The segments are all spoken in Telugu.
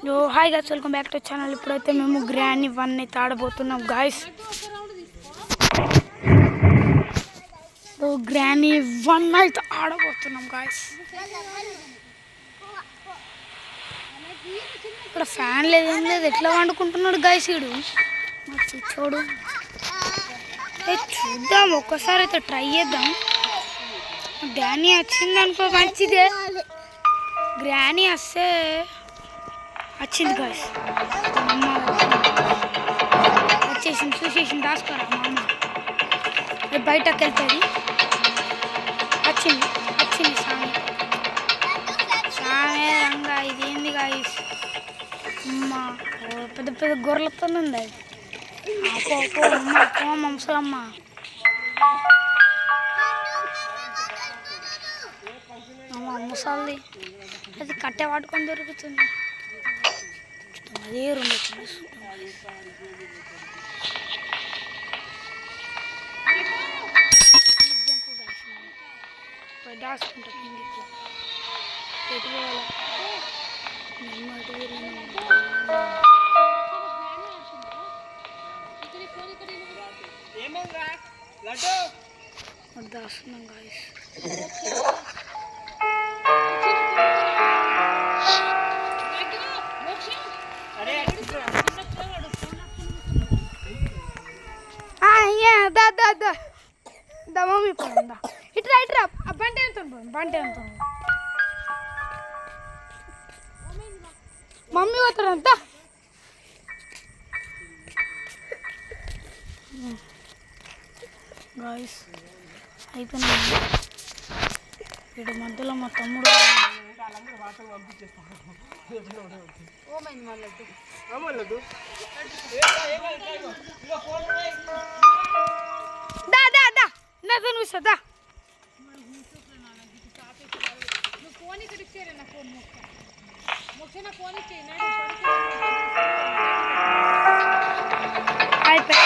yo hi guys welcome back to channel इప్పుడైతే మేము గ్రానీ 1 ని తాడబోతున్నాం गाइस तो గ్రానీ 1 అయితే ఆడబోతున్నాం गाइस ఇక్కడ ఫ్యాన్ లేదు ఎట్లా వండుకుంటున్నాడు गाइस వీడు మరి చూడు చూద్దాం ఒక్కసారి అయితే ట్రై చేద్దాం గ్రానీ వచ్చింది అనుకో మంచిదే గ్రానీ వస్తే వచ్చింది गाइस అమ్మ వచ్చేసింది చూసేసింది దాసుకోరా మామ బయటకు వెళ్తుంది వచ్చింది సామే రంగా ఇదేంది गाइस అమ్మ పెద్ద పెద్ద గొర్రెలతో ఉంది అది అమ్మ ముసలమ్మ ముసలి అది కట్టె పట్టుకొని దొరుకుతుంది అదే రెండు దాచుకుంటా ఎటు పోవాలా దాస్తున్నాం गाइस दा मम्मी पड़ा इट्रा बंटे मम्मी పోతారంట गाइस అయిపోయింది ఇక్కడ మధ్యలో మా తమ్ముడు दा दा दा नजर विसदा फोन इकडे शेरे ना फोन मोक्षना फोन इचे ना అయిపోయి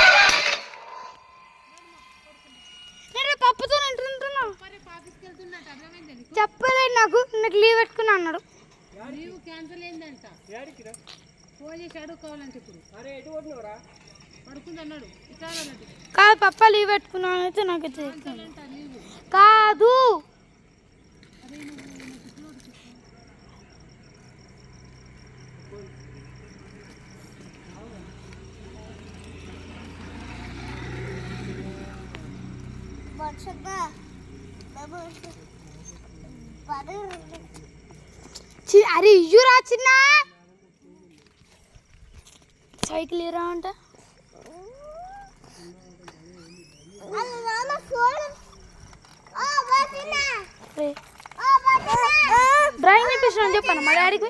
నేను పప్పుతో అంటున్నా మరి పాపికి వెళ్తున్నట అర్థమైంది నీకు చెప్పలేదు నాకు లీవ్ పెట్టుకున్నా అన్నాడు లీవ్ క్యాన్సిల్ అయిందంట యాడికిరా ఫోన్ చేసి అడుకోవాలంటే ఇప్పుడు అరే ఎటు పోతున్నావురా పడుకుంది అన్నాడు ఇట్లా అన్నాడు కాదు పప్ప లీవ్ పెట్టుకున్నాను అయితే నాకు కాదు अरे इयुरा चिन्ना साइकिल ले रहा अंटा अरे मामा फोन ओ बसिना रे ओ बसिना ड्राइंग నేర్పిస్తాను చెప్పనా మా డాడీకి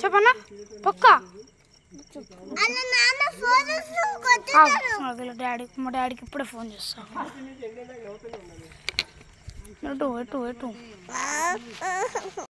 చెప్పనా పక్కా అన్న నాన్న ఫోన్ కొట్టారు మా డాడీకి ఇప్పుడే ఫోన్ చేస్తాను ఎటు